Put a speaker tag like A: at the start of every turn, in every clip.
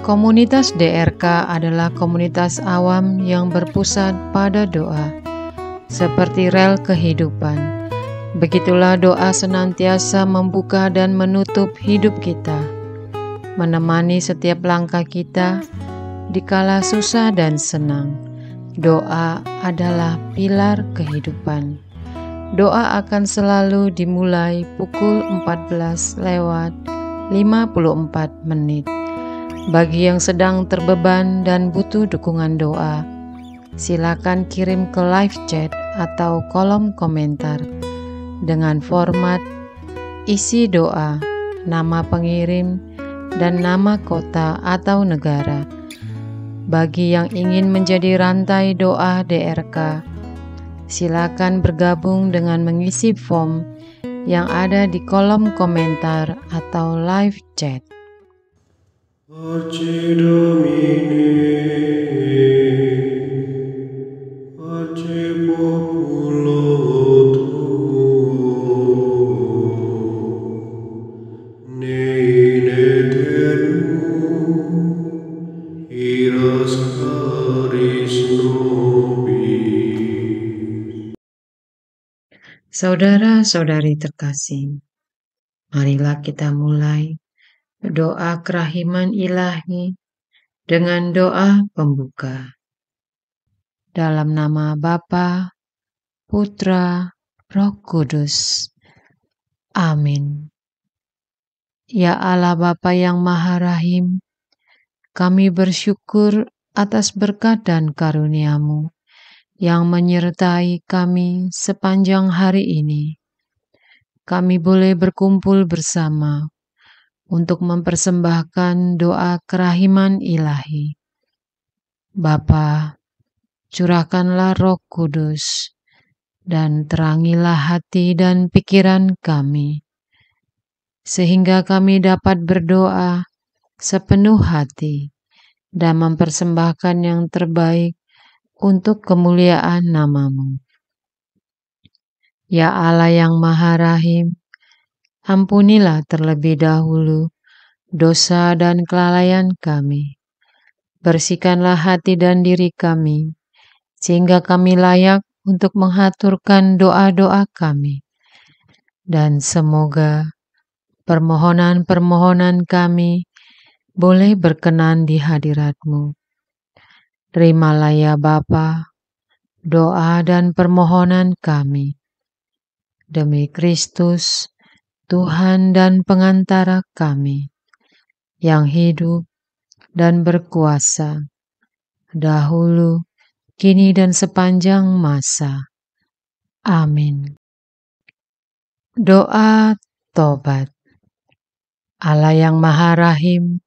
A: Komunitas DRK adalah komunitas awam yang berpusat pada doa, seperti rel kehidupan. Begitulah doa senantiasa membuka dan menutup hidup kita, menemani setiap langkah kita di kala susah dan senang. Doa adalah pilar kehidupan. Doa akan selalu dimulai pukul 14:54. Bagi yang sedang terbeban dan butuh dukungan doa, silakan kirim ke live chat atau kolom komentar dengan format isi doa, nama pengirim, dan nama kota atau negara. Bagi yang ingin menjadi rantai doa DRK, silakan bergabung dengan mengisi form yang ada di kolom komentar atau live chat.
B: Pace Domini, pace populo tuo, ne in aeternum iras charis nobis.
A: Saudara-saudari terkasih, marilah kita mulai doa kerahiman ilahi dengan doa pembuka. Dalam nama Bapa, Putra, Roh Kudus. Amin. Ya Allah Bapa yang Maha Rahim, kami bersyukur atas berkat dan karunia-Mu yang menyertai kami sepanjang hari ini. Kami boleh berkumpul bersama untuk mempersembahkan doa kerahiman ilahi. Bapa, curahkanlah Roh Kudus dan terangilah hati dan pikiran kami, sehingga kami dapat berdoa sepenuh hati dan mempersembahkan yang terbaik untuk kemuliaan nama-Mu. Ya Allah yang Maha Rahim, ampunilah terlebih dahulu dosa dan kelalaian kami. Bersihkanlah hati dan diri kami, sehingga kami layak untuk menghaturkan doa-doa kami. Dan semoga permohonan-permohonan kami boleh berkenan di hadirat-Mu. Terimalah ya Bapa, doa dan permohonan kami. Demi Kristus, Tuhan dan pengantara kami, yang hidup dan berkuasa, dahulu, kini dan sepanjang masa. Amin. Doa tobat. Allah yang Maha Rahim,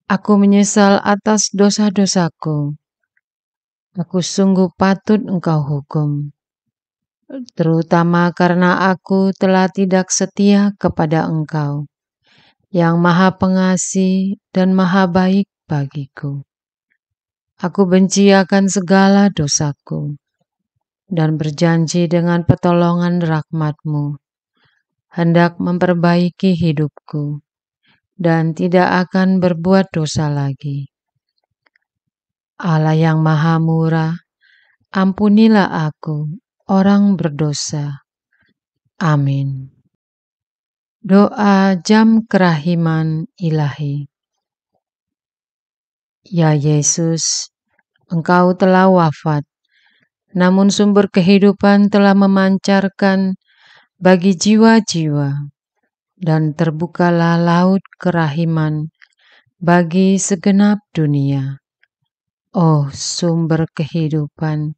A: aku menyesal atas dosa-dosaku. Aku sungguh patut Engkau hukum, terutama karena aku telah tidak setia kepada Engkau, yang Maha Pengasih dan Maha Baik bagiku. Aku benci akan segala dosaku, dan berjanji dengan pertolongan rahmat-Mu, hendak memperbaiki hidupku, dan tidak akan berbuat dosa lagi. Allah yang Maha Murah, ampunilah aku, orang berdosa. Amin. Doa jam kerahiman ilahi. Ya Yesus, Engkau telah wafat, namun sumber kehidupan telah memancarkan bagi jiwa-jiwa, dan terbukalah laut kerahiman bagi segenap dunia. Oh sumber kehidupan,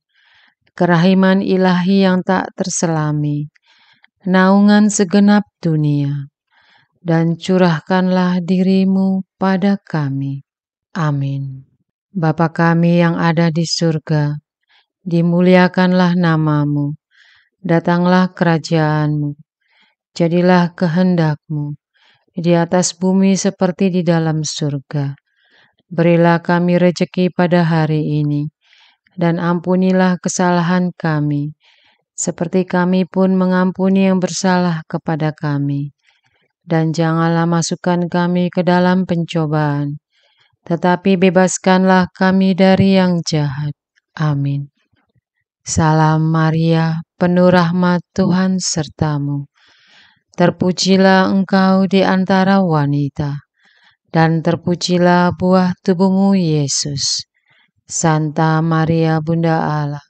A: kerahiman ilahi yang tak terselami, naungan segenap dunia, dan curahkanlah dirimu pada kami. Amin. Bapa kami yang ada di surga, dimuliakanlah namamu, datanglah kerajaanmu, jadilah kehendakmu, di atas bumi seperti di dalam surga. Berilah kami rejeki pada hari ini, dan ampunilah kesalahan kami, seperti kami pun mengampuni yang bersalah kepada kami. Dan janganlah masukkan kami ke dalam pencobaan, tetapi bebaskanlah kami dari yang jahat. Amin. Salam Maria, penuh rahmat Tuhan sertamu. Terpujilah engkau di antara wanita, dan terpujilah buah tubuhmu Yesus. Santa Maria Bunda Allah,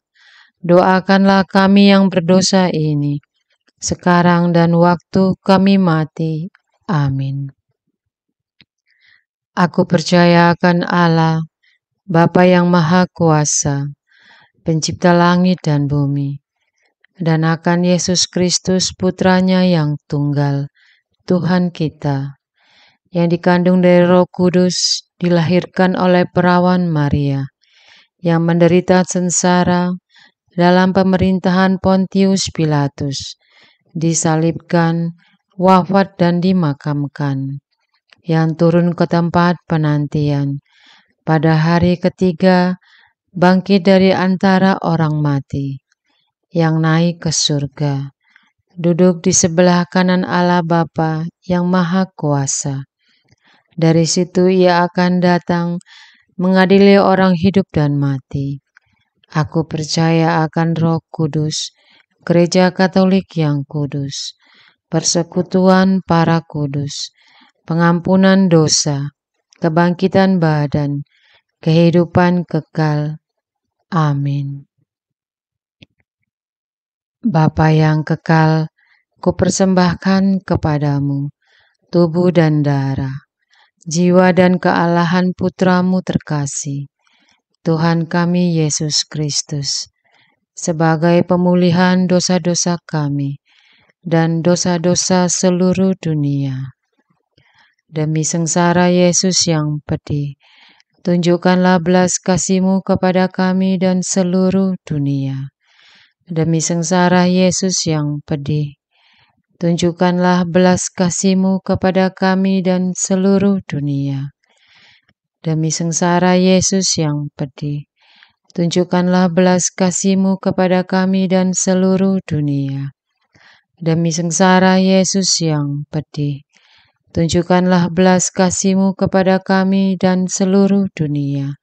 A: doakanlah kami yang berdosa ini, sekarang dan waktu kami mati. Amin. Aku percaya akan Allah, Bapa yang Maha Kuasa, Pencipta langit dan bumi, dan akan Yesus Kristus Putranya yang tunggal, Tuhan kita, yang dikandung dari Roh Kudus, dilahirkan oleh perawan Maria, yang menderita sengsara dalam pemerintahan Pontius Pilatus, disalibkan, wafat dan dimakamkan, yang turun ke tempat penantian, pada hari ketiga bangkit dari antara orang mati, yang naik ke surga, duduk di sebelah kanan Allah Bapa yang Maha Kuasa. Dari situ ia akan datang mengadili orang hidup dan mati. Aku percaya akan Roh Kudus, Gereja Katolik yang kudus, persekutuan para kudus, pengampunan dosa, kebangkitan badan, kehidupan kekal. Amin. Bapa yang kekal, kupersembahkan kepadamu tubuh dan darah, jiwa dan kealahan Putramu terkasih, Tuhan kami Yesus Kristus, sebagai pemulihan dosa-dosa kami dan dosa-dosa seluruh dunia. Demi sengsara Yesus yang pedih, tunjukkanlah belas kasih-Mu kepada kami dan seluruh dunia. Demi sengsara Yesus yang pedih, tunjukkanlah belas kasih-Mu kepada kami dan seluruh dunia. Demi sengsara Yesus yang pedih, tunjukkanlah belas kasih-Mu kepada kami dan seluruh dunia. Demi sengsara Yesus yang pedih, tunjukkanlah belas kasih-Mu kepada kami dan seluruh dunia.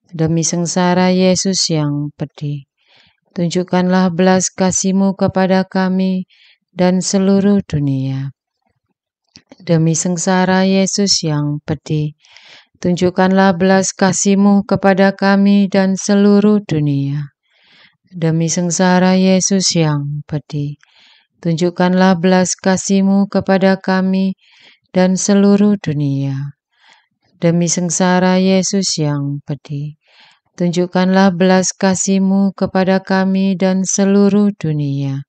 A: Demi sengsara Yesus yang pedih, tunjukkanlah belas kasih-Mu kepada kami dan seluruh dunia. Demi sengsara Yesus yang pedih, tunjukkanlah belas kasih-Mu kepada kami dan seluruh dunia. Demi sengsara Yesus yang pedih, tunjukkanlah belas kasih-Mu kepada kami dan seluruh dunia. Demi sengsara Yesus yang pedih, tunjukkanlah belas kasih-Mu kepada kami dan seluruh dunia.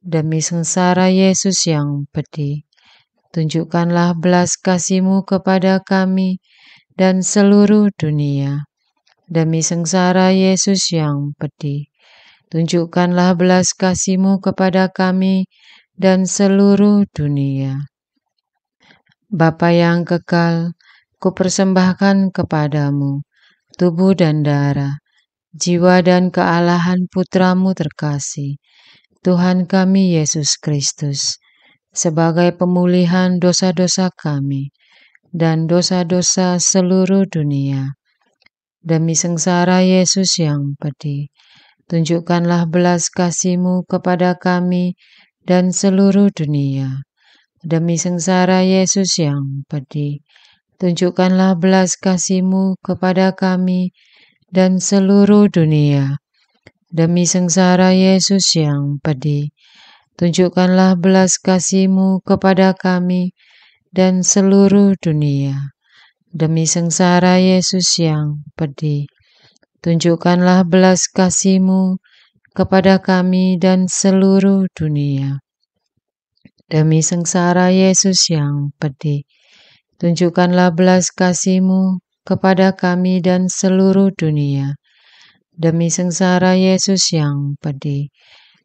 A: Demi sengsara Yesus yang pedih, tunjukkanlah belas kasih-Mu kepada kami dan seluruh dunia. Demi sengsara Yesus yang pedih, tunjukkanlah belas kasih-Mu kepada kami dan seluruh dunia. Bapa yang kekal, kupersembahkan kepadamu tubuh dan darah, jiwa dan kealahan Putramu terkasih, Tuhan kami Yesus Kristus, sebagai pemulihan dosa-dosa kami dan dosa-dosa seluruh dunia. Demi sengsara Yesus yang pedih, tunjukkanlah belas kasih-Mu kepada kami dan seluruh dunia. Demi sengsara Yesus yang pedih, tunjukkanlah belas kasih-Mu kepada kami dan seluruh dunia. Demi sengsara Yesus yang pedih, tunjukkanlah belas kasih-Mu kepada kami dan seluruh dunia. Demi sengsara Yesus yang pedih, tunjukkanlah belas kasih-Mu kepada kami dan seluruh dunia. Demi sengsara Yesus yang pedih, tunjukkanlah belas kasih-Mu kepada kami dan seluruh dunia. Demi sengsara Yesus yang pedih,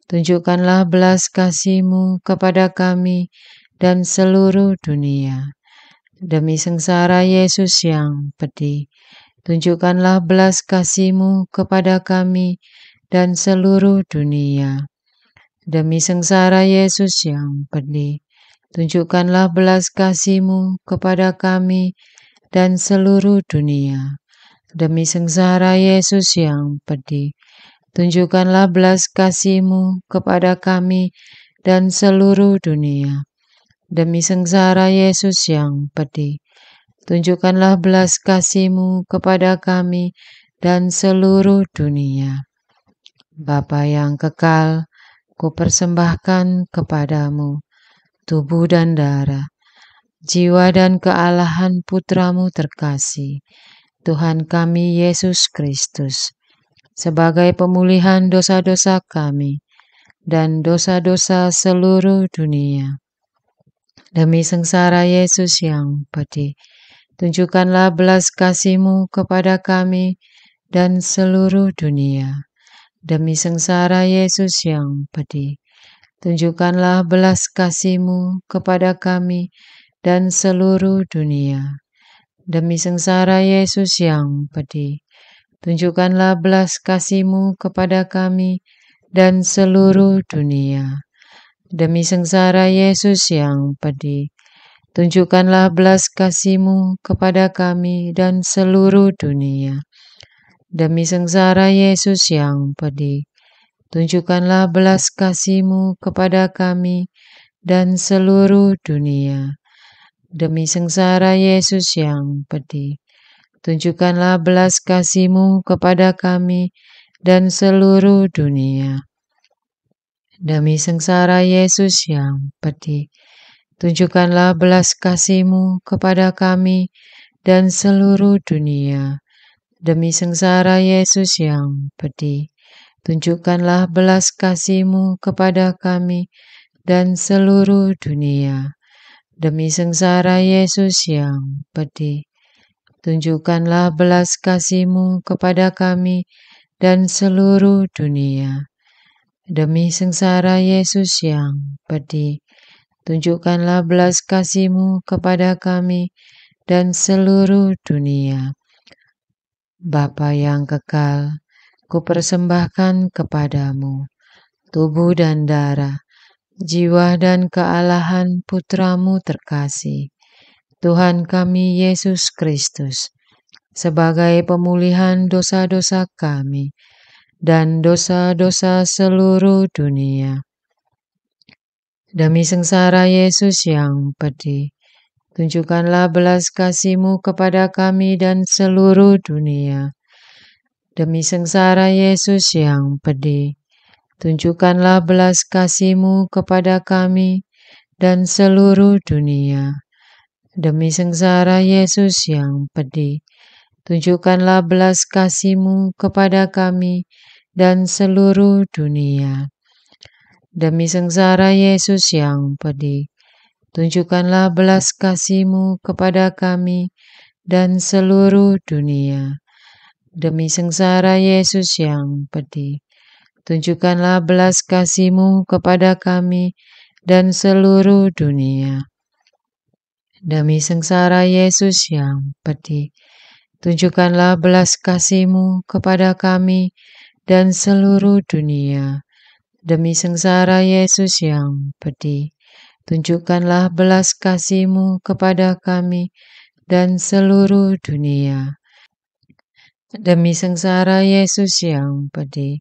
A: tunjukkanlah belas kasih-Mu kepada kami dan seluruh dunia. Demi sengsara Yesus yang pedih, tunjukkanlah belas kasih-Mu kepada kami dan seluruh dunia. Demi sengsara Yesus yang pedih, tunjukkanlah belas kasih-Mu kepada kami dan seluruh dunia. Demi sengsara Yesus yang pedih, tunjukkanlah belas kasih-Mu kepada kami dan seluruh dunia. Demi sengsara Yesus yang pedih, tunjukkanlah belas kasih-Mu kepada kami dan seluruh dunia. Bapa yang kekal, kupersembahkan kepadamu tubuh dan darah, jiwa dan kealahan Putra-Mu terkasih, Tuhan kami Yesus Kristus, sebagai pemulihan dosa-dosa kami dan dosa-dosa seluruh dunia. Demi sengsara Yesus yang pedih, tunjukkanlah belas kasih-Mu kepada kami dan seluruh dunia. Demi sengsara Yesus yang pedih, tunjukkanlah belas kasih-Mu kepada kami dan seluruh dunia. Demi sengsara Yesus yang pedih, tunjukkanlah belas kasih-Mu kepada kami dan seluruh dunia. Demi sengsara Yesus yang pedih, tunjukkanlah belas kasih-Mu kepada kami dan seluruh dunia. Demi sengsara Yesus yang pedih, tunjukkanlah belas kasih-Mu kepada kami dan seluruh dunia. Demi sengsara Yesus yang pedih, tunjukkanlah belas kasih-Mu kepada kami dan seluruh dunia. Demi sengsara Yesus yang pedih, tunjukkanlah belas kasih-Mu kepada kami dan seluruh dunia. Demi sengsara Yesus yang pedih, tunjukkanlah belas kasih-Mu kepada kami dan seluruh dunia. Demi sengsara Yesus yang pedih, tunjukkanlah belas kasih-Mu kepada kami dan seluruh dunia. Demi sengsara Yesus yang pedih, tunjukkanlah belas kasih-Mu kepada kami dan seluruh dunia. Bapa yang kekal, kupersembahkan kepadamu tubuh dan darah, jiwa dan kealahan Putra-Mu terkasih, Tuhan kami Yesus Kristus, sebagai pemulihan dosa-dosa kami dan dosa-dosa seluruh dunia. Demi sengsara Yesus yang pedih, tunjukkanlah belas kasih-Mu kepada kami dan seluruh dunia. Demi sengsara Yesus yang pedih, tunjukkanlah belas kasih-Mu kepada kami dan seluruh dunia. Demi sengsara Yesus yang pedih, tunjukkanlah belas kasih-Mu kepada kami dan seluruh dunia. Demi sengsara Yesus yang pedih, tunjukkanlah belas kasih-Mu kepada kami dan seluruh dunia. Demi sengsara Yesus yang pedih, tunjukkanlah belas kasih-Mu kepada kami dan seluruh dunia. Demi sengsara Yesus yang pedih, tunjukkanlah belas kasih-Mu kepada kami dan seluruh dunia. Demi sengsara Yesus yang pedih, tunjukkanlah belas kasih-Mu kepada kami dan seluruh dunia. Demi sengsara Yesus yang pedih,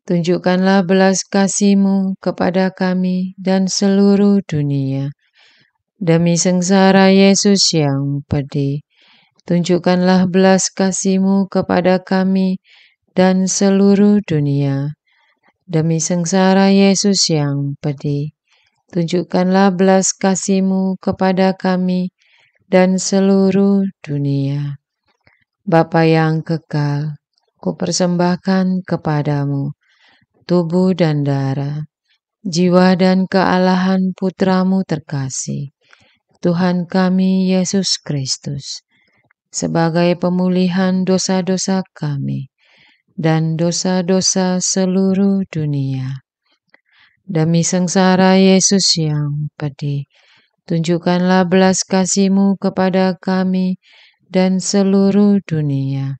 A: tunjukkanlah belas kasih-Mu kepada kami dan seluruh dunia. Demi sengsara Yesus yang pedih, tunjukkanlah belas kasih-Mu kepada kami dan seluruh dunia. Demi sengsara Yesus yang pedih, tunjukkanlah belas kasih-Mu kepada kami dan seluruh dunia. Bapa yang kekal, kupersembahkan kepadamu tubuh dan darah, jiwa dan kealahan putramu terkasih, Tuhan kami Yesus Kristus, sebagai pemulihan dosa-dosa kami dan dosa-dosa seluruh dunia. Demi sengsara Yesus yang pedih, tunjukkanlah belas kasih-Mu kepada kami dan seluruh dunia.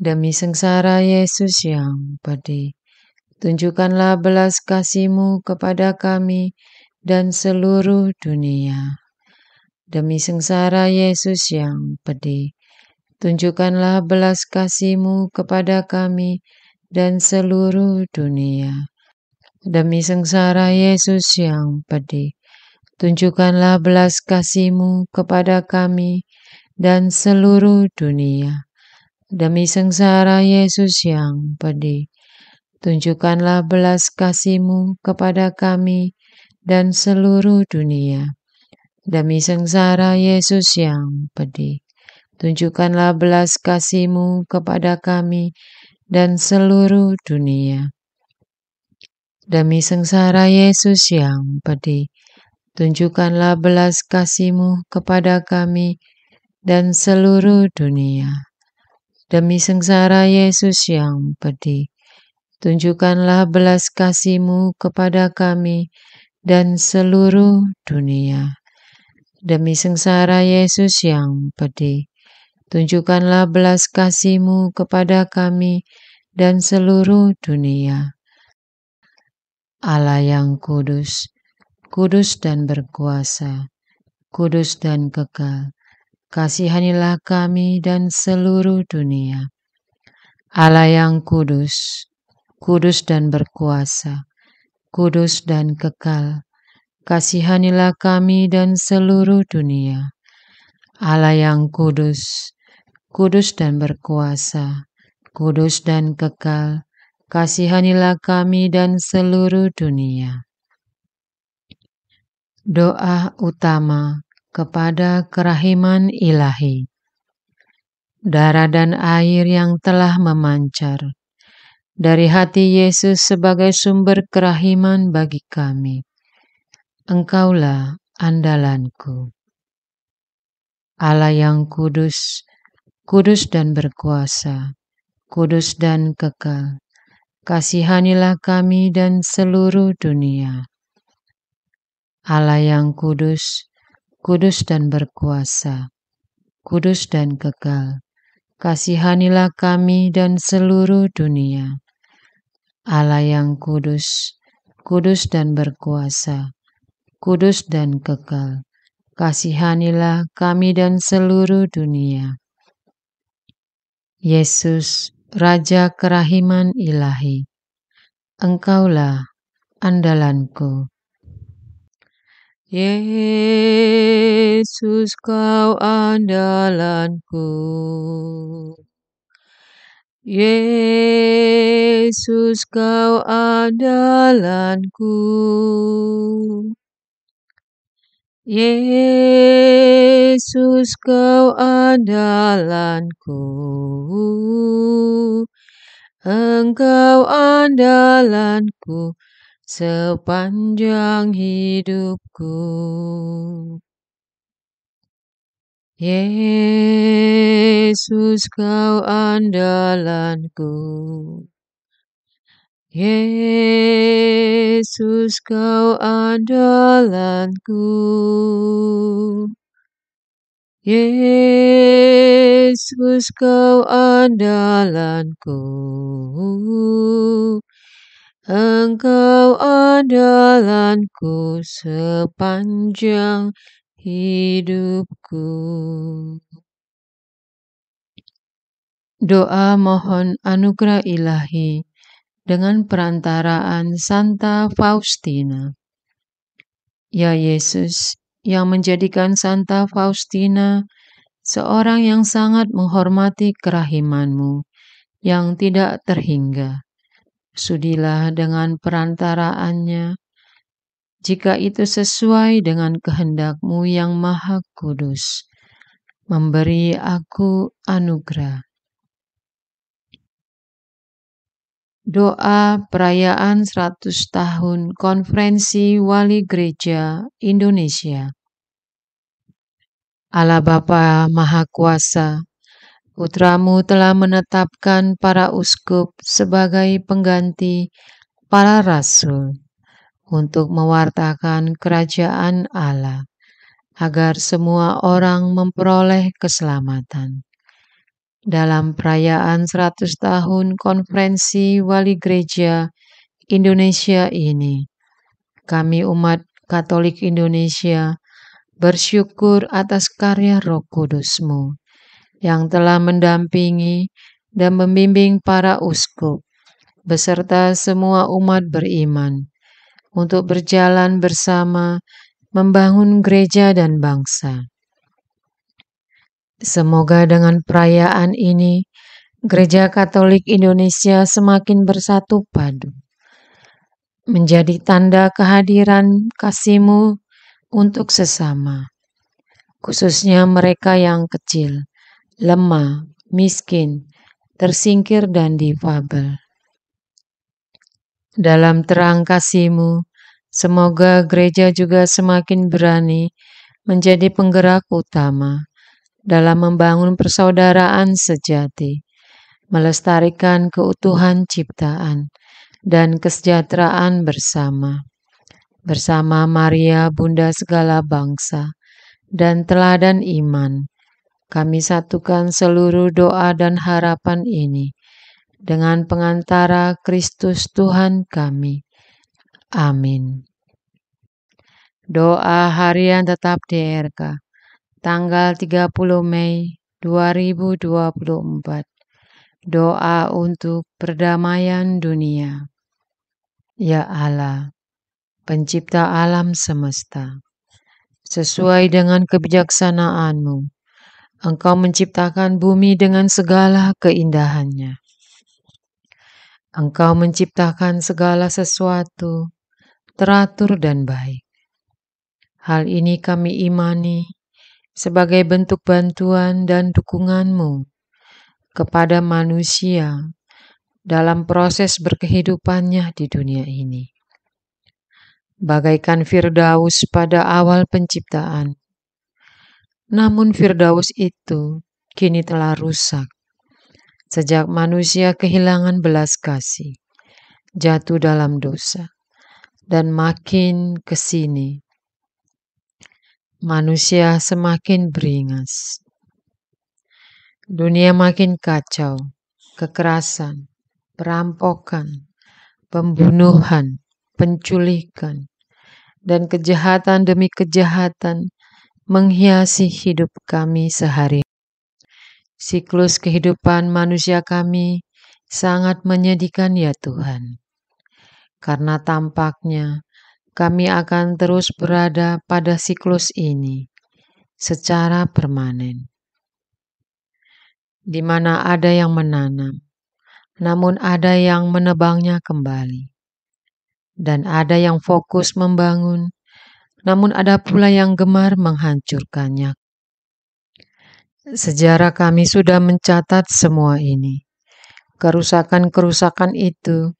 A: Demi sengsara Yesus yang pedih, tunjukkanlah belas kasih-Mu kepada kami dan seluruh dunia. Demi sengsara Yesus yang pedih, tunjukkanlah belas kasih-Mu kepada kami dan seluruh dunia. Demi sengsara Yesus yang pedih, tunjukkanlah belas kasih-Mu kepada kami dan seluruh dunia. Demi sengsara Yesus yang pedih, tunjukkanlah belas kasih-Mu kepada kami dan seluruh dunia. Demi sengsara Yesus yang pedih, tunjukkanlah belas kasih-Mu kepada kami dan seluruh dunia. Demi sengsara Yesus yang pedih, tunjukkanlah belas kasih-Mu kepada kami dan seluruh dunia. Demi sengsara Yesus yang pedih, tunjukkanlah belas kasih-Mu kepada kami dan seluruh dunia. Demi sengsara Yesus yang pedih, tunjukkanlah belas kasih-Mu kepada kami dan seluruh dunia. Allah yang kudus, kudus dan berkuasa, kudus dan kekal, kasihanilah kami dan seluruh dunia. Allah yang kudus, kudus dan berkuasa, kudus dan kekal, kasihanilah kami dan seluruh dunia. Allah yang kudus, kudus dan berkuasa, kudus dan kekal, kasihanilah kami dan seluruh dunia. Doa utama kepada kerahiman ilahi. Darah dan air yang telah memancar dari hati Yesus sebagai sumber kerahiman bagi kami. Engkaulah andalanku. Allah yang kudus, kudus dan berkuasa, kudus dan kekal, kasihanilah kami dan seluruh dunia. Allah yang kudus, kudus dan berkuasa, kudus dan kekal, kasihanilah kami dan seluruh dunia. Allah yang kudus, kudus dan berkuasa, kudus dan kekal, kasihanilah kami dan seluruh dunia. Yesus, Raja kerahiman ilahi, Engkaulah andalanku. Yesus, Kau andalanku. Yesus, Kau andalanku. Yesus, Kau andalanku. Engkau andalanku sepanjang hidupku. Yesus, Kau andalanku. Yesus, Kau andalanku. Yesus, Kau andalanku. Engkau andalanku sepanjang hidupku. Doa mohon anugerah ilahi dengan perantaraan Santa Faustina. Ya Yesus, yang menjadikan Santa Faustina seorang yang sangat menghormati kerahiman-Mu yang tidak terhingga. Sudilah dengan perantaraannya, jika itu sesuai dengan kehendak-Mu yang maha kudus, memberi aku anugerah Doa perayaan 100 tahun Konferensi Wali Gereja Indonesia. Allah Bapa Maha Kuasa, Putra-Mu telah menetapkan para uskup sebagai pengganti para rasul untuk mewartakan kerajaan Allah, agar semua orang memperoleh keselamatan. Dalam perayaan 100 tahun Konferensi Wali Gereja Indonesia ini, kami umat Katolik Indonesia bersyukur atas karya Roh Kudus-Mu yang telah mendampingi dan membimbing para uskup beserta semua umat beriman untuk berjalan bersama membangun gereja dan bangsa. Semoga dengan perayaan ini, Gereja Katolik Indonesia semakin bersatu padu, menjadi tanda kehadiran kasih-Mu untuk sesama, khususnya mereka yang kecil, lemah, miskin, tersingkir, dan difabel. Dalam terang kasih-Mu, semoga gereja juga semakin berani menjadi penggerak utama dalam membangun persaudaraan sejati, melestarikan keutuhan ciptaan dan kesejahteraan bersama Maria Bunda segala bangsa dan teladan iman. Kami satukan seluruh doa dan harapan ini dengan pengantara Kristus Tuhan kami. Amin. Doa harian tetap DRK, tanggal 30 Mei 2024. Doa untuk perdamaian dunia. Ya Allah, Pencipta alam semesta, sesuai dengan kebijaksanaan-Mu, Engkau menciptakan bumi dengan segala keindahannya. Engkau menciptakan segala sesuatu teratur dan baik. Hal ini kami imani sebagai bentuk bantuan dan dukungan-Mu kepada manusia dalam proses berkehidupannya di dunia ini. Bagaikan Firdaus pada awal penciptaan. Namun Firdaus itu kini telah rusak sejak manusia kehilangan belas kasih, jatuh dalam dosa, dan makin ke sini manusia semakin beringas. Dunia makin kacau, kekerasan, perampokan, pembunuhan, penculikan, dan kejahatan demi kejahatan menghiasi hidup kami sehari. Siklus kehidupan manusia kami sangat menyedihkan ya Tuhan, karena tampaknya kami akan terus berada pada siklus ini secara permanen, di mana ada yang menanam, namun ada yang menebangnya kembali, dan ada yang fokus membangun, namun ada pula yang gemar menghancurkannya. Sejarah kami sudah mencatat semua ini. Kerusakan-kerusakan itu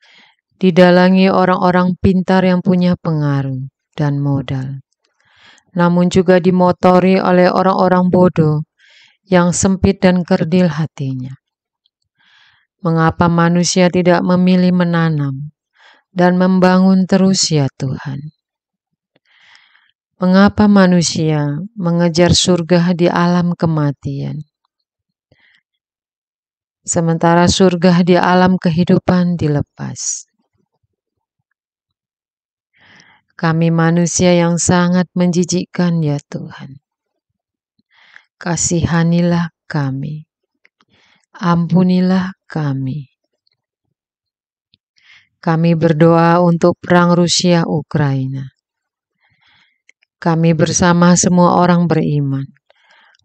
A: didalangi orang-orang pintar yang punya pengaruh dan modal, namun juga dimotori oleh orang-orang bodoh yang sempit dan kerdil hatinya. Mengapa manusia tidak memilih menanam dan membangun terus ya Tuhan? Mengapa manusia mengejar surga di alam kematian, sementara surga di alam kehidupan dilepas? Kami manusia yang sangat menjijikkan ya Tuhan. Kasihanilah kami, ampunilah kami. Kami berdoa untuk perang Rusia-Ukraina. Kami bersama semua orang beriman,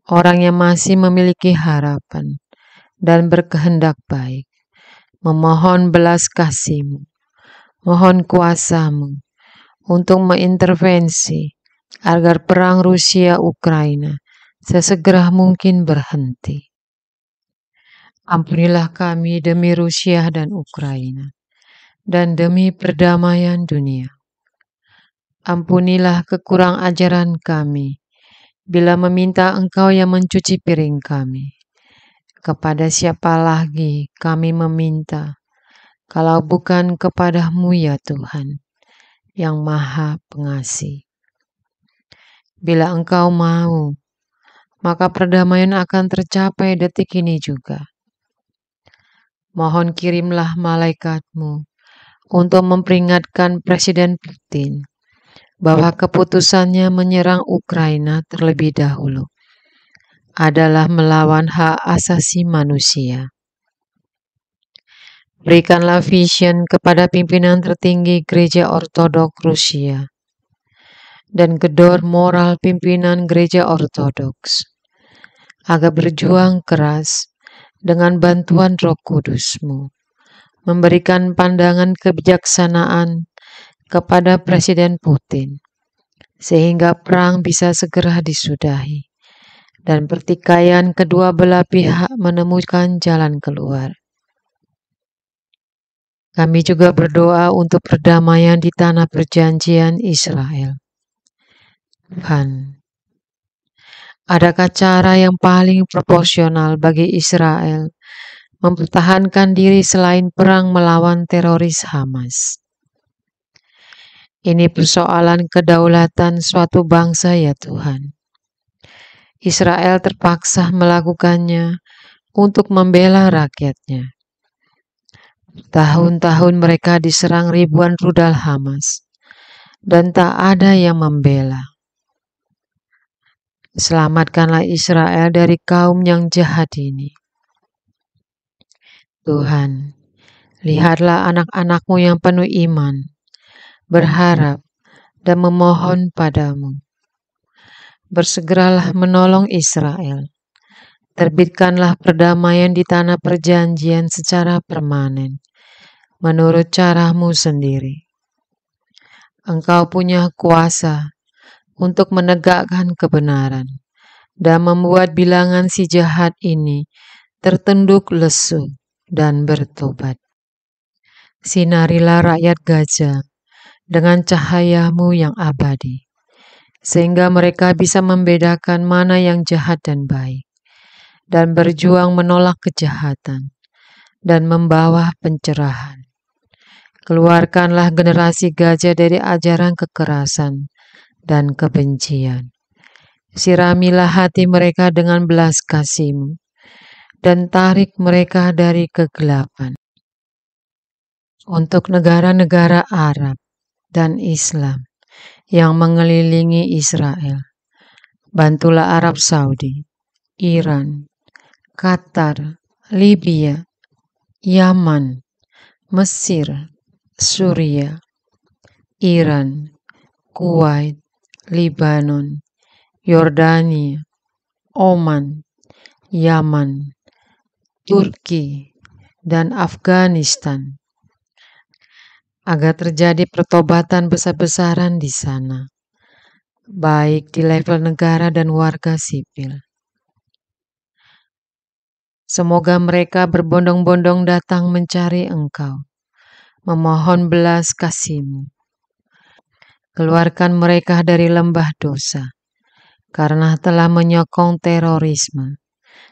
A: orang yang masih memiliki harapan dan berkehendak baik, memohon belas kasih-Mu, mohon kuasa-Mu untuk mengintervensi agar perang Rusia-Ukraina sesegera mungkin berhenti. Ampunilah kami demi Rusia dan Ukraina. dan demi perdamaian dunia. Ampunilah kekurang ajaran kami, bila meminta Engkau yang mencuci piring kami. Kepada siapa lagi kami meminta, kalau bukan kepada-Mu ya Tuhan, yang Maha Pengasih. Bila Engkau mau, maka perdamaian akan tercapai detik ini juga. Mohon kirimlah malaikat-Mu untuk memperingatkan Presiden Putin bahwa keputusannya menyerang Ukraina terlebih dahulu adalah melawan hak asasi manusia. Berikanlah vision kepada pimpinan tertinggi Gereja Ortodoks Rusia dan gedor moral pimpinan Gereja Ortodoks agar berjuang keras dengan bantuan Roh Kudus-Mu, memberikan pandangan kebijaksanaan kepada Presiden Putin, sehingga perang bisa segera disudahi dan pertikaian kedua belah pihak menemukan jalan keluar. Kami juga berdoa untuk perdamaian di tanah perjanjian Israel. Tuhan, adakah cara yang paling proporsional bagi Israel mempertahankan diri selain perang melawan teroris Hamas? Ini persoalan kedaulatan suatu bangsa ya Tuhan. Israel terpaksa melakukannya untuk membela rakyatnya. Tahun-tahun mereka diserang ribuan rudal Hamas, dan tak ada yang membela. Selamatkanlah Israel dari kaum yang jahat ini. Tuhan, lihatlah anak-anak-Mu yang penuh iman, berharap dan memohon padamu. Bersegeralah menolong Israel. Terbitkanlah perdamaian di tanah perjanjian secara permanen, menurut cara-Mu sendiri. Engkau punya kuasa untuk menegakkan kebenaran dan membuat bilangan si jahat ini tertunduk lesu dan bertobat. Sinarilah rakyat Gaza dengan cahaya-Mu yang abadi, sehingga mereka bisa membedakan mana yang jahat dan baik, dan berjuang menolak kejahatan dan membawa pencerahan. Keluarkanlah generasi Gaza dari ajaran kekerasan dan kebencian. Siramilah hati mereka dengan belas kasih-Mu, dan tarik mereka dari kegelapan. Untuk negara-negara Arab dan Islam yang mengelilingi Israel, bantulah Arab Saudi, Iran, Qatar, Libya, Yaman, Mesir, Suriah, Iran, Kuwait, Lebanon, Yordania, Oman, Yaman, Turki, dan Afghanistan, agar terjadi pertobatan besar-besaran di sana, baik di level negara dan warga sipil. Semoga mereka berbondong-bondong datang mencari Engkau, memohon belas kasih-Mu. Keluarkan mereka dari lembah dosa, karena telah menyokong terorisme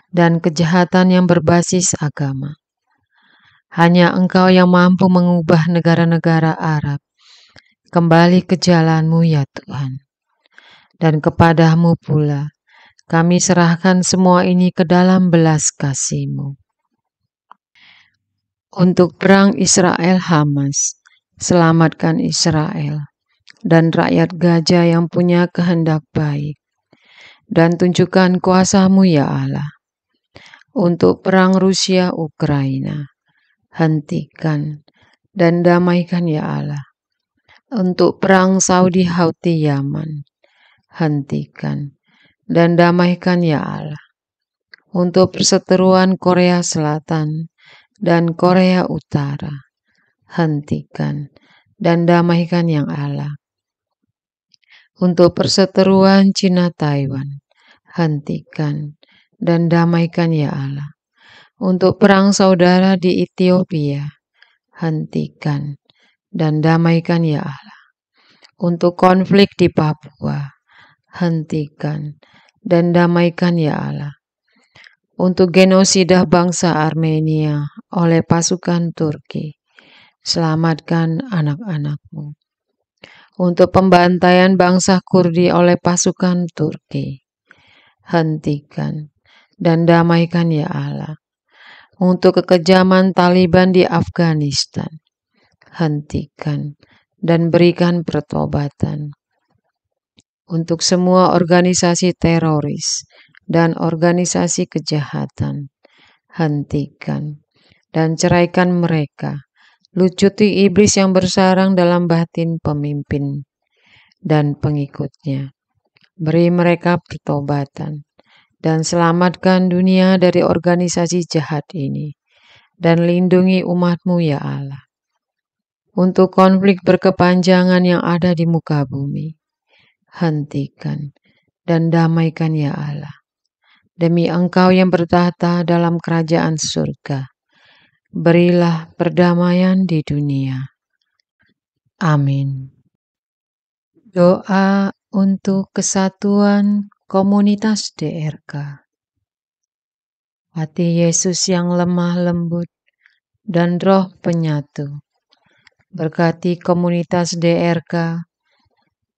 A: dan kejahatan yang berbasis agama. Hanya Engkau yang mampu mengubah negara-negara Arab kembali ke jalan-Mu ya Tuhan. Dan kepada-Mu pula kami serahkan semua ini ke dalam belas kasih-Mu. Untuk perang Israel Hamas, selamatkan Israel dan rakyat Gaza yang punya kehendak baik. Dan tunjukkan kuasa-Mu ya Allah. Untuk perang Rusia Ukraina, hentikan dan damaikan ya Allah. Untuk perang Saudi Houthi Yaman, hentikan dan damaikan ya Allah. Untuk perseteruan Korea Selatan dan Korea Utara, hentikan dan damaikan yang Allah. Untuk perseteruan Cina Taiwan, hentikan dan damaikan ya Allah. Untuk perang saudara di Ethiopia, hentikan dan damaikan ya Allah. Untuk konflik di Papua, hentikan dan damaikan ya Allah. Untuk genosida bangsa Armenia oleh pasukan Turki, selamatkan anak-anak-Mu. Untuk pembantaian bangsa Kurdi oleh pasukan Turki, hentikan dan damaikan ya Allah. Untuk kekejaman Taliban di Afghanistan, hentikan dan berikan pertobatan. Untuk semua organisasi teroris dan organisasi kejahatan, hentikan dan ceraikan mereka. Lucuti iblis yang bersarang dalam batin pemimpin dan pengikutnya. Beri mereka pertobatan dan selamatkan dunia dari organisasi jahat ini, dan lindungi umat-Mu ya Allah. Untuk konflik berkepanjangan yang ada di muka bumi, hentikan dan damaikan ya Allah. Demi Engkau yang bertahta dalam kerajaan surga, berilah perdamaian di dunia. Amin. Doa untuk kesatuan komunitas DRK. Hati Yesus yang lemah lembut dan roh penyatu, berkati komunitas DRK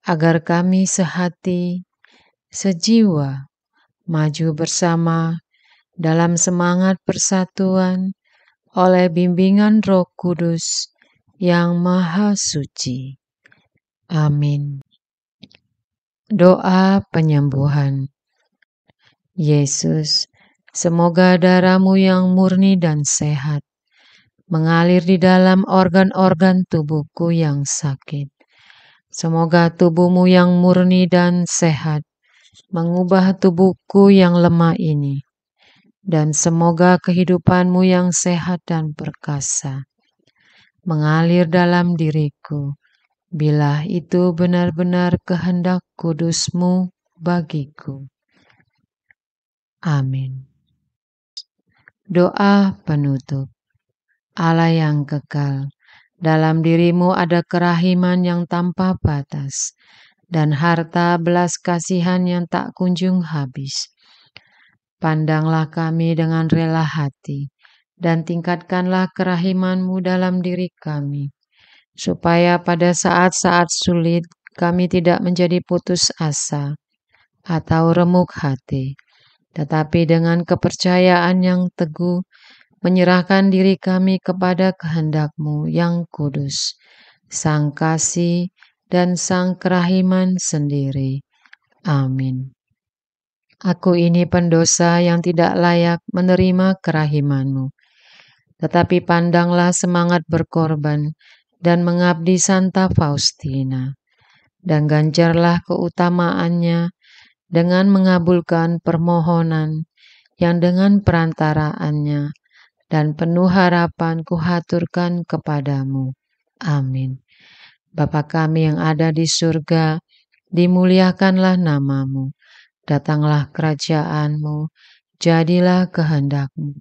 A: agar kami sehati, sejiwa, maju bersama dalam semangat persatuan oleh bimbingan Roh Kudus yang Maha Suci. Amin. Doa penyembuhan. Yesus, semoga darah-Mu yang murni dan sehat mengalir di dalam organ-organ tubuhku yang sakit. Semoga tubuh-Mu yang murni dan sehat mengubah tubuhku yang lemah ini. Dan semoga kehidupan-Mu yang sehat dan perkasa mengalir dalam diriku, bila itu benar-benar kehendak kudus-Mu bagiku. Amin. Doa penutup. Allah yang kekal, dalam diri-Mu ada kerahiman yang tanpa batas, dan harta belas kasihan yang tak kunjung habis. Pandanglah kami dengan rela hati, dan tingkatkanlah kerahiman-Mu dalam diri kami, supaya pada saat-saat sulit kami tidak menjadi putus asa atau remuk hati, tetapi dengan kepercayaan yang teguh menyerahkan diri kami kepada kehendak-Mu yang kudus, Sang Kasih dan Sang Kerahiman sendiri. Amin. Aku ini pendosa yang tidak layak menerima kerahiman-Mu, tetapi pandanglah semangat berkorban dan mengabdi Santa Faustina, dan ganjarlah keutamaannya dengan mengabulkan permohonan yang dengan perantaraannya dan penuh harapan kuhaturkan kepadamu. Amin. Bapa kami yang ada di surga, dimuliakanlah nama-Mu. Datanglah kerajaan-Mu, jadilah kehendak-Mu,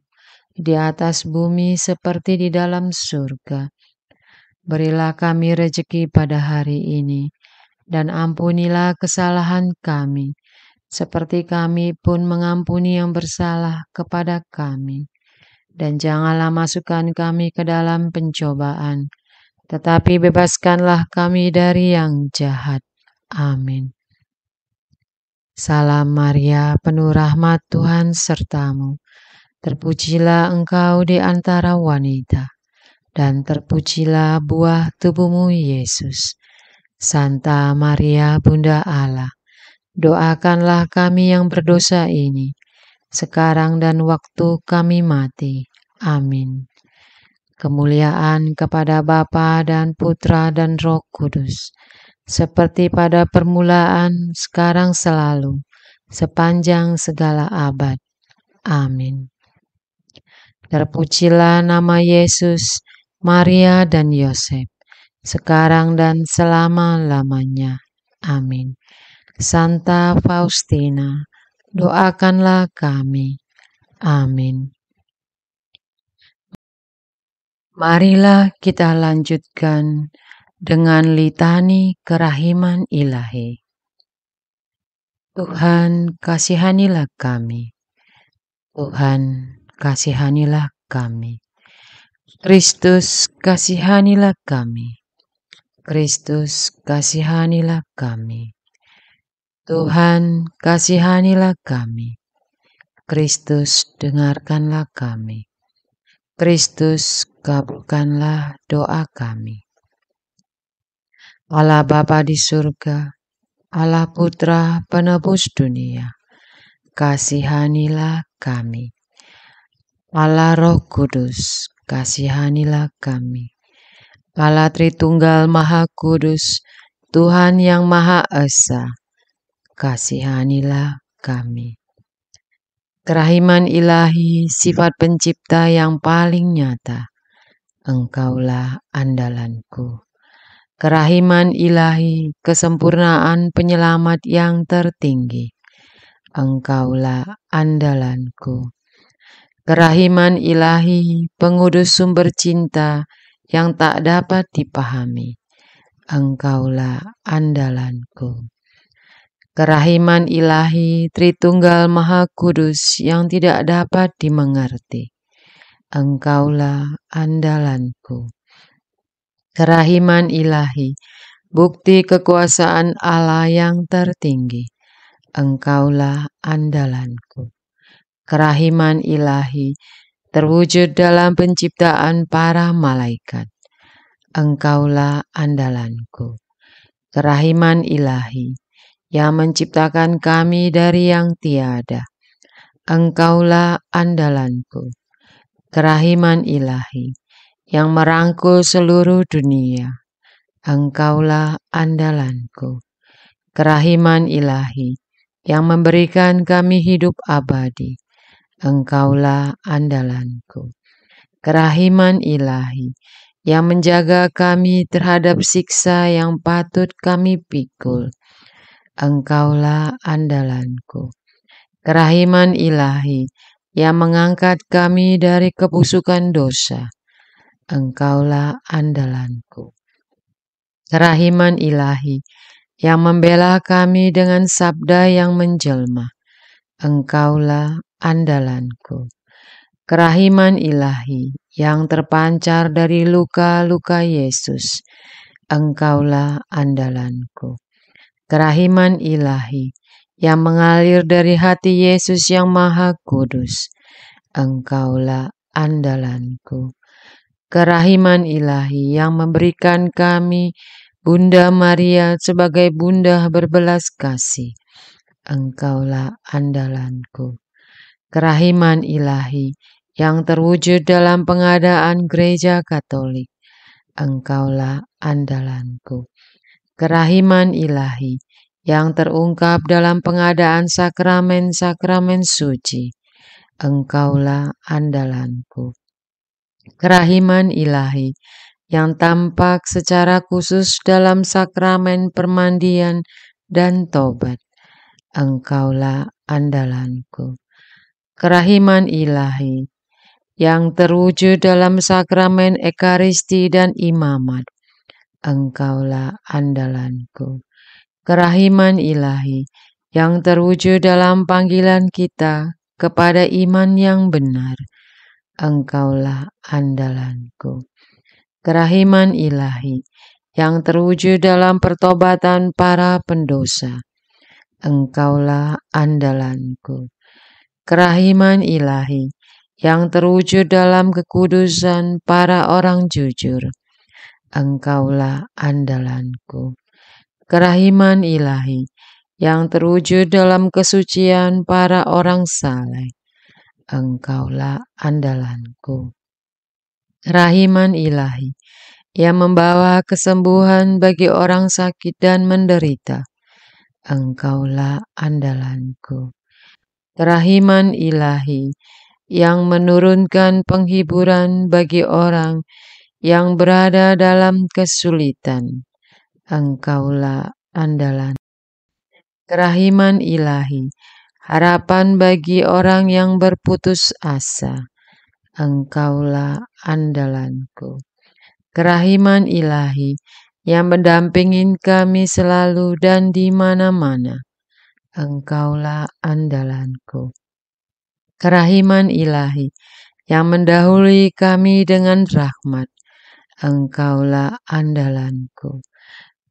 A: di atas bumi seperti di dalam surga. Berilah kami rejeki pada hari ini, dan ampunilah kesalahan kami, seperti kami pun mengampuni yang bersalah kepada kami. Dan janganlah masukkan kami ke dalam pencobaan, tetapi bebaskanlah kami dari yang jahat. Amin. Salam Maria, penuh rahmat Tuhan serta-Mu. Terpujilah Engkau di antara wanita, dan terpujilah buah tubuh-Mu Yesus. Santa Maria, Bunda Allah, doakanlah kami yang berdosa ini, sekarang dan waktu kami mati. Amin. Kemuliaan kepada Bapa dan Putra dan Roh Kudus, seperti pada permulaan, sekarang selalu, sepanjang segala abad. Amin. Terpujilah nama Yesus, Maria dan Yosef, sekarang dan selama-lamanya. Amin. Santa Faustina, doakanlah kami. Amin. Marilah kita lanjutkan dengan litani kerahiman ilahi. Tuhan, kasihanilah kami. Tuhan, kasihanilah kami. Kristus, kasihanilah kami. Kristus, kasihanilah kami. Tuhan, kasihanilah kami. Kristus, dengarkanlah kami. Kristus, kabulkanlah doa kami. Allah Bapa di surga, Allah Putra penebus dunia, kasihanilah kami. Allah Roh Kudus, kasihanilah kami. Allah Tritunggal Maha Kudus, Tuhan yang Maha Esa, kasihanilah kami. Kerahiman ilahi, sifat pencipta yang paling nyata, Engkaulah andalanku. Kerahiman ilahi, kesempurnaan penyelamat yang tertinggi, Engkaulah andalanku. Kerahiman ilahi, pengudus sumber cinta yang tak dapat dipahami, Engkaulah andalanku. Kerahiman ilahi, Tritunggal Maha Kudus yang tidak dapat dimengerti, Engkaulah andalanku. Kerahiman ilahi, bukti kekuasaan Allah yang tertinggi, Engkaulah andalanku. Kerahiman ilahi, terwujud dalam penciptaan para malaikat, Engkaulah andalanku. Kerahiman ilahi, yang menciptakan kami dari yang tiada, Engkaulah andalanku. Kerahiman ilahi, yang merangkul seluruh dunia, Engkaulah andalanku. Kerahiman ilahi, yang memberikan kami hidup abadi, Engkaulah andalanku. Kerahiman ilahi, yang menjaga kami terhadap siksa yang patut kami pikul, Engkaulah andalanku. Kerahiman ilahi, yang mengangkat kami dari kebusukan dosa, Engkaulah andalanku. Kerahiman ilahi, yang membela kami dengan sabda yang menjelma, Engkaulah andalanku. Kerahiman ilahi, yang terpancar dari luka-luka Yesus, Engkaulah andalanku. Kerahiman ilahi, yang mengalir dari hati Yesus yang Maha Kudus, Engkaulah andalanku. Kerahiman ilahi, yang memberikan kami Bunda Maria sebagai bunda berbelas kasih, Engkaulah andalanku. Kerahiman ilahi, yang terwujud dalam pengadaan gereja Katolik, Engkaulah andalanku. Kerahiman ilahi, yang terungkap dalam pengadaan sakramen-sakramen suci, Engkaulah andalanku. Kerahiman ilahi, yang tampak secara khusus dalam sakramen permandian dan tobat, Engkaulah andalanku. Kerahiman ilahi, yang terwujud dalam sakramen ekaristi dan imamat, Engkaulah andalanku. Kerahiman ilahi, yang terwujud dalam panggilan kita kepada iman yang benar, Engkaulah andalanku. Kerahiman ilahi, yang terwujud dalam pertobatan para pendosa, Engkaulah andalanku. Kerahiman ilahi, yang terwujud dalam kekudusan para orang jujur, Engkaulah andalanku. Kerahiman ilahi, yang terwujud dalam kesucian para orang saleh, Engkaulah andalanku. Kerahiman ilahi, yang membawa kesembuhan bagi orang sakit dan menderita, Engkaulah andalanku. Kerahiman ilahi, yang menurunkan penghiburan bagi orang yang berada dalam kesulitan, Engkaulah andalan. Kerahiman ilahi, harapan bagi orang yang berputus asa, Engkaulah andalanku. Kerahiman ilahi, yang mendampingi kami selalu dan di mana-mana. Engkaulah andalanku. Kerahiman ilahi yang mendahului kami dengan rahmat. Engkaulah andalanku.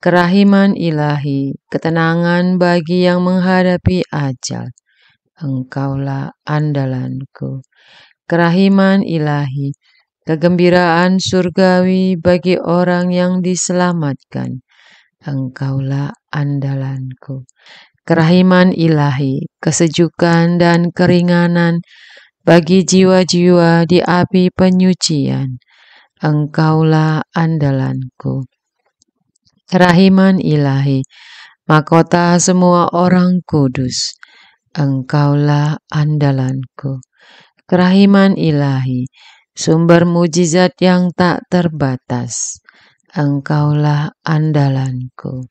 A: Kerahiman ilahi, ketenangan bagi yang menghadapi ajal. Engkaulah andalanku. Kerahiman ilahi, kegembiraan surgawi bagi orang yang diselamatkan. Engkaulah andalanku. Kerahiman ilahi, kesejukan dan keringanan bagi jiwa-jiwa di api penyucian. Engkaulah andalanku. Kerahiman ilahi, mahkota semua orang kudus. Engkaulah andalanku. Kerahiman ilahi, sumber mujizat yang tak terbatas. Engkaulah andalanku.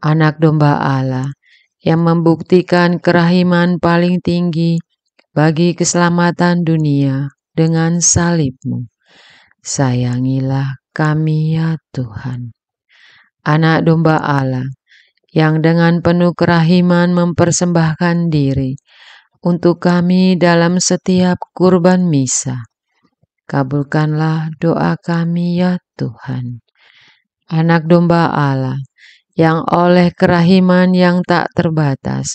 A: Anak domba Allah yang membuktikan kerahiman paling tinggi bagi keselamatan dunia dengan salib-Mu. Sayangilah kami ya Tuhan. Anak domba Allah yang dengan penuh kerahiman mempersembahkan diri untuk kami dalam setiap kurban misa. Kabulkanlah doa kami ya Tuhan. Anak domba Allah yang oleh kerahiman yang tak terbatas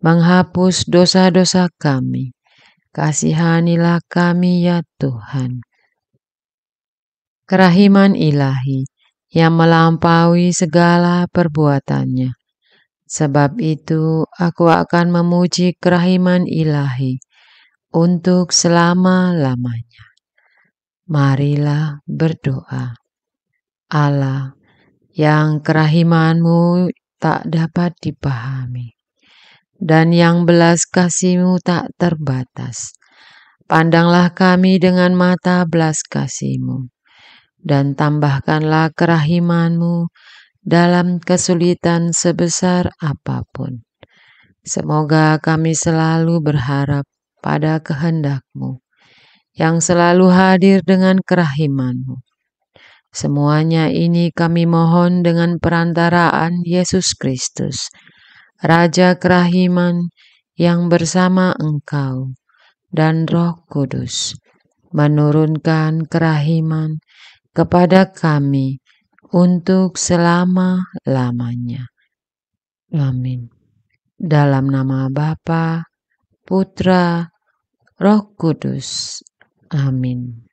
A: menghapus dosa-dosa kami. Kasihanilah kami ya Tuhan. Kerahiman ilahi yang melampaui segala perbuatannya. Sebab itu aku akan memuji kerahiman ilahi untuk selama-lamanya. Marilah berdoa. Allah yang kerahiman-Mu tak dapat dipahami dan yang belas kasih-Mu tak terbatas. Pandanglah kami dengan mata belas kasih-Mu dan tambahkanlah kerahiman-Mu dalam kesulitan sebesar apapun. Semoga kami selalu berharap pada kehendak-Mu yang selalu hadir dengan kerahiman-Mu. Semuanya ini kami mohon dengan perantaraan Yesus Kristus, Raja kerahiman yang bersama Engkau dan Roh Kudus menurunkan kerahiman kepada kami untuk selama-lamanya. Amin. Dalam nama Bapa, Putra, Roh Kudus. Amin.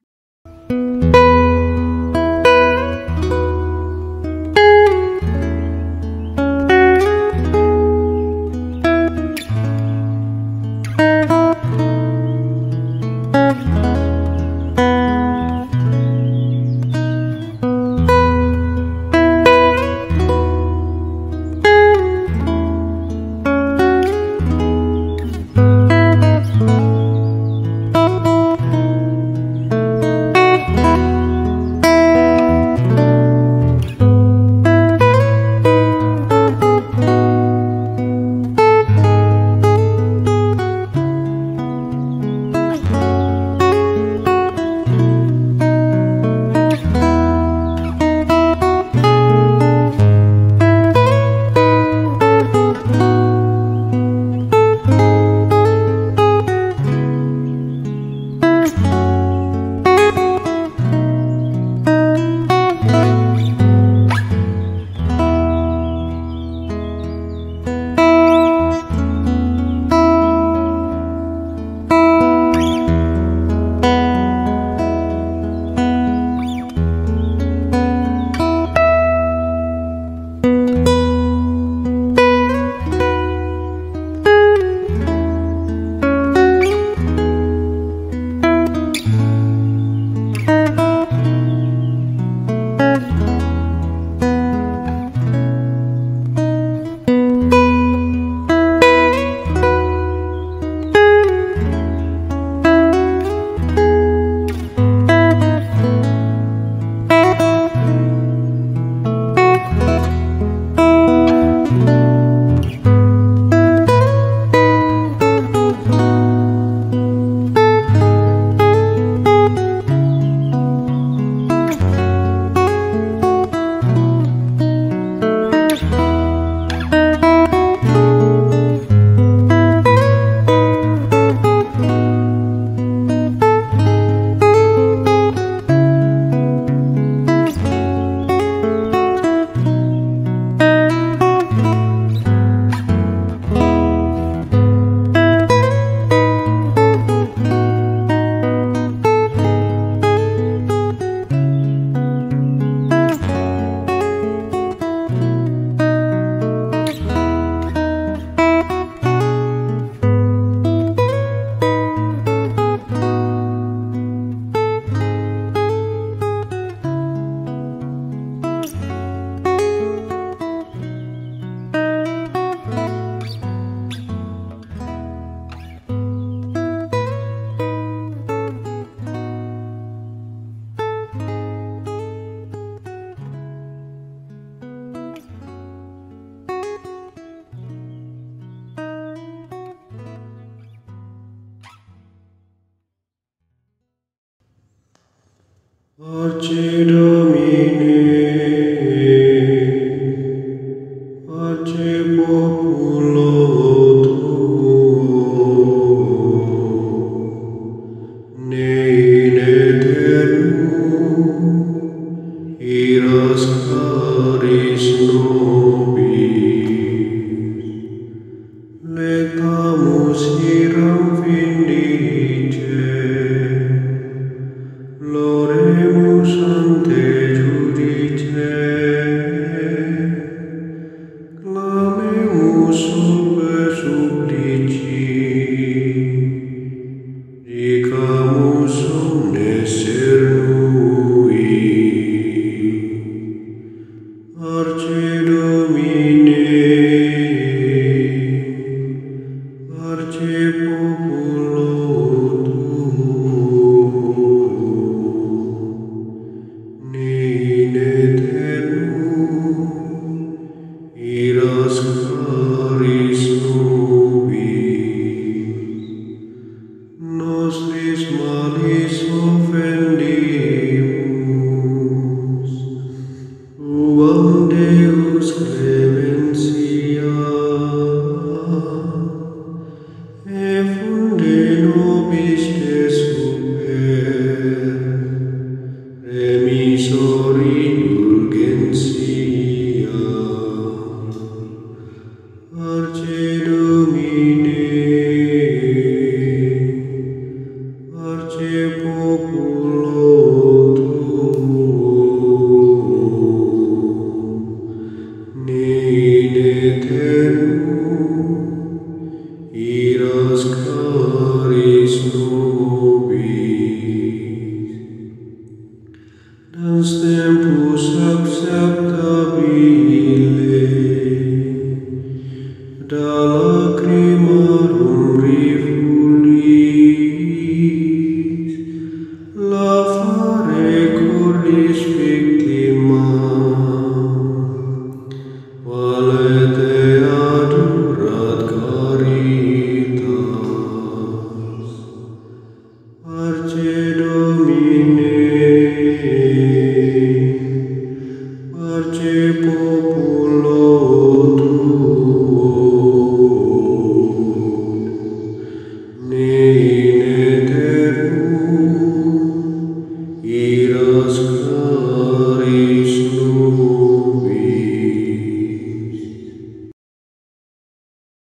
B: Arce Domine, Arce Populo Tuo, ne in aeternum iras caris nobis, letamus iram vindice, Loremus ante judice, clamemus sub supplici, dicamus omnes cernui. Arce Domine, Arce Populo ne in aeternum iras caris nobis, nostris malis offendimus, uam Deus clementia, effunde nobis te super, remisor indulgentia. Arce Domine, Arce Populo Tuo, ne in aeternum iras caris nobis. Dans tempus acceptabile,